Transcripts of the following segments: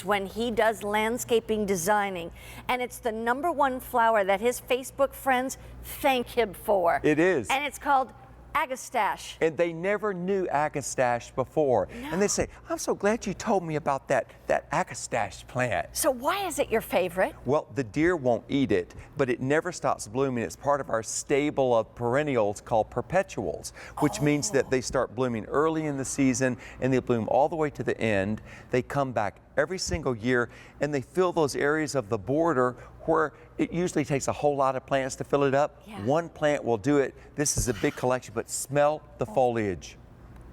when he does landscaping designing, and it's the #1 flower that his Facebook friends thank him for. It is. And it's called Agastache. And they never knew Agastache before. No. And they say, I'm so glad you told me about that Agastache plant. So why is it your favorite? Well, the deer won't eat it, but it never stops blooming. It's part of our stable of perennials called perpetuals, which means that they start blooming early in the season and they bloom all the way to the end. They come back every single year and they fill those areas of the border where it usually takes a whole lot of plants to fill it up. Yeah. One plant will do it. This is a big collection, but smell the foliage.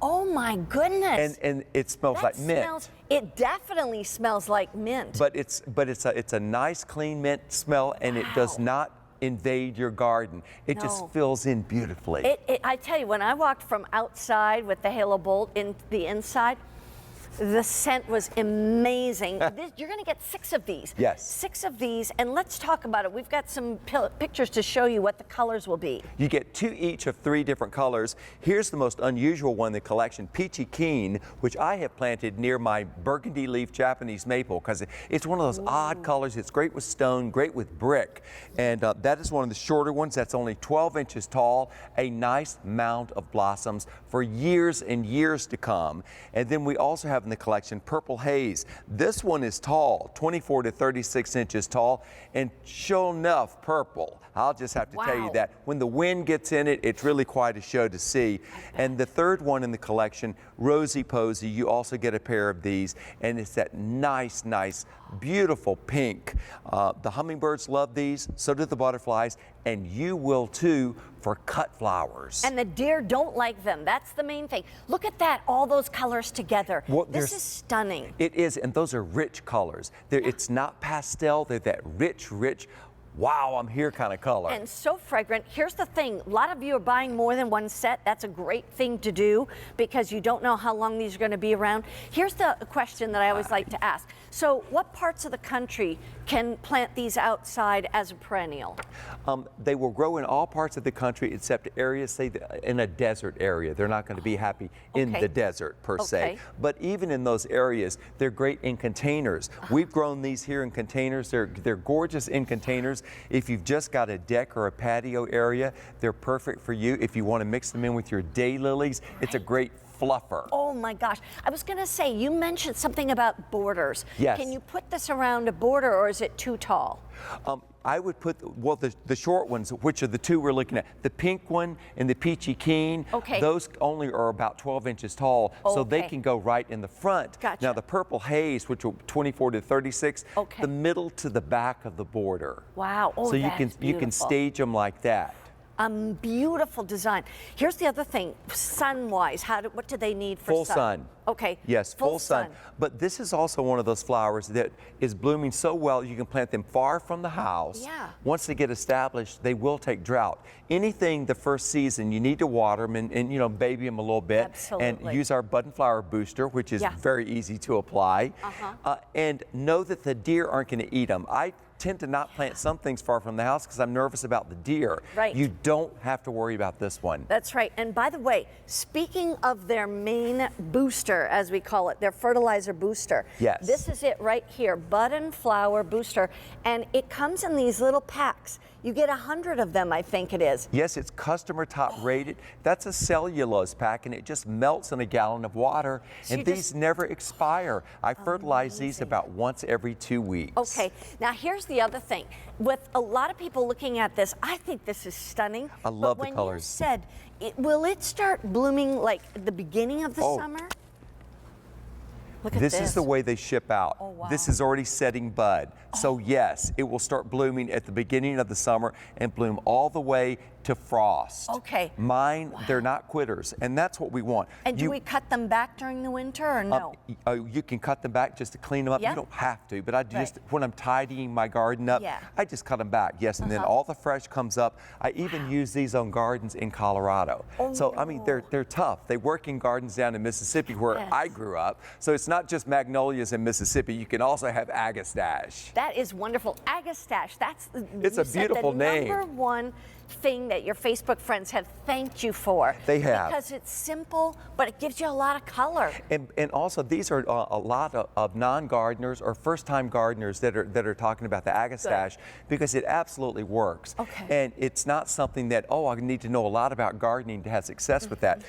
Oh my goodness. And it smells like mint. It definitely smells like mint. But it's a nice clean mint smell, and it does not invade your garden. It just fills in beautifully. I tell you, when I walked from outside with the halo bolt in the inside, the scent was amazing. You're going to get 6 of these. Yes. 6 of these, and let's talk about it. We've got some pictures to show you what the colors will be. You get 2 each of 3 different colors. Here's the most unusual one in the collection, Peachy Keen, which I have planted near my burgundy leaf Japanese maple because it's one of those odd colors. It's great with stone, great with brick. And that is one of the shorter ones. That's only 12 inches tall, a nice mound of blossoms for years and years to come. And then we also have in the collection Purple Haze. This one is tall, 24 to 36 inches tall, and sure enough purple. I'll just have to tell you that when the wind gets in it, it's really quite a show to see. And the third one in the collection, Rosy Posy, you also get a pair of these, and it's that nice, beautiful pink. The hummingbirds love these, so do the butterflies, and you will too for cut flowers. And the deer don't like them. That's the main thing. Look at that, all those colors together. Well, this is stunning. It is, and those are rich colors. It's not pastel, they're that rich, wow, I'm here kind of color. And so fragrant. Here's the thing. A lot of you are buying more than one set. That's a great thing to do because you don't know how long these are going to be around. Here's the question that I always like to ask. So what parts of the country can plant these outside as a perennial? They will grow in all parts of the country except areas, say, in a desert area. They're not going to be happy in the desert per se. But even in those areas, they're great in containers. We've grown these here in containers. They're gorgeous in containers. If you've just got a deck or a patio area, they're perfect for you. If you want to mix them in with your daylilies, it's a great fluffer. Oh my gosh. I was going to say, you mentioned something about borders. Yes. Can you put this around a border or is it too tall? I would put, well, the short ones, which are the 2 we're looking at. The pink one and the Peachy Keen, those only are about 12 inches tall, so they can go right in the front. Gotcha. Now the Purple Haze, which are 24 to 36, the middle to the back of the border. Wow. Oh, so you can stage them like that. Beautiful design. Here's the other thing, sun-wise, what do they need for full sun? Okay. Yes, full sun. But this is also one of those flowers that is blooming so well you can plant them far from the house. Yeah. Once they get established, they will take drought. Anything the first season, you need to water them and you know, baby them a little bit. Absolutely. And use our bud and flower booster, which is very easy to apply. And know that the deer aren't going to eat them. I tend to not plant some things far from the house because I'm nervous about the deer. Right. You don't have to worry about this one. That's right. And by the way, speaking of their main booster, as we call it, their fertilizer booster. Yes. This is it right here, bud and flower booster. And it comes in these little packs. You get 100 of them, I think it is. Yes, it's customer top rated. That's a cellulose pack, and it just melts in a gallon of water. So and these never expire. I fertilize these about once every 2 weeks. Okay, now here's the other thing. With a lot of people looking at this, I think this is stunning. I love the colors. colors. You said, will it start blooming like at the beginning of the summer? Look at this. This is the way they ship out. Oh, wow. This is already setting bud. So yes, it will start blooming at the beginning of the summer and bloom all the way to frost. Okay. Mine, they're not quitters, and that's what we want. And do we cut them back during the winter or no? You can cut them back just to clean them up. Yeah. You don't have to, but I just, when I'm tidying my garden up, I just cut them back, yes, and then all the fresh comes up. I even use these on gardens in Colorado. So, I mean, they're tough. They work in gardens down in Mississippi where I grew up. So it's not just magnolias in Mississippi. You can also have Agastache. That is wonderful. Agastache, it's a beautiful name. #1 thing that your Facebook friends have thanked you for. They have. Because it's simple, but it gives you a lot of color. And also, these are a lot of non-gardeners or first-time gardeners that are talking about the Agastache because it absolutely works. Okay. And it's not something that, oh, I need to know a lot about gardening to have success with that.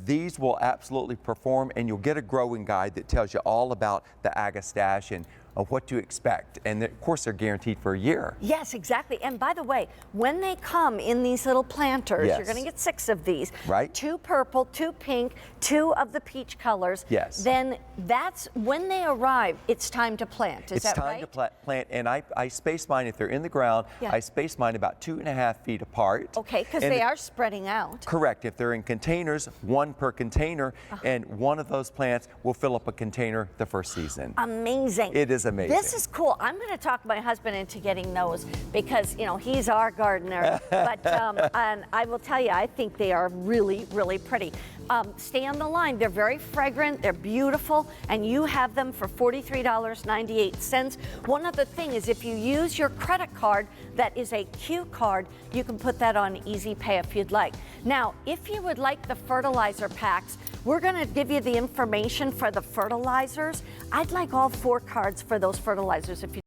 These will absolutely perform, and you'll get a growing guide that tells you all about the Agastache and what to expect. And of course, they're guaranteed for a year. Yes, exactly. And by the way, when they come in these little planters, Yes. you're going to get 6 of these. Right. 2 purple, 2 pink, 2 of the peach colors. Yes. Then that's when they arrive, it's time to plant. Is that right? It's time to plant, and I space mine, if they're in the ground, Yeah. I space mine about 2.5 feet apart. Okay, because And they are spreading out. Correct. If they're in containers, 1 per container, and one of those plants will fill up a container the first season. Amazing. It is amazing. This is cool. I'm going to talk my husband into getting those because, you know, he's our gardener. But and I will tell you, I think they are really, really pretty. Stay on the line. They're very fragrant. They're beautiful. And you have them for $43.98. One other thing is if you use your credit card that is a Q card, you can put that on Easy Pay if you'd like. Now, if you would like the fertilizer packs, we're going to give you the information for the fertilizers. I'd like all 4 cards for those fertilizers if you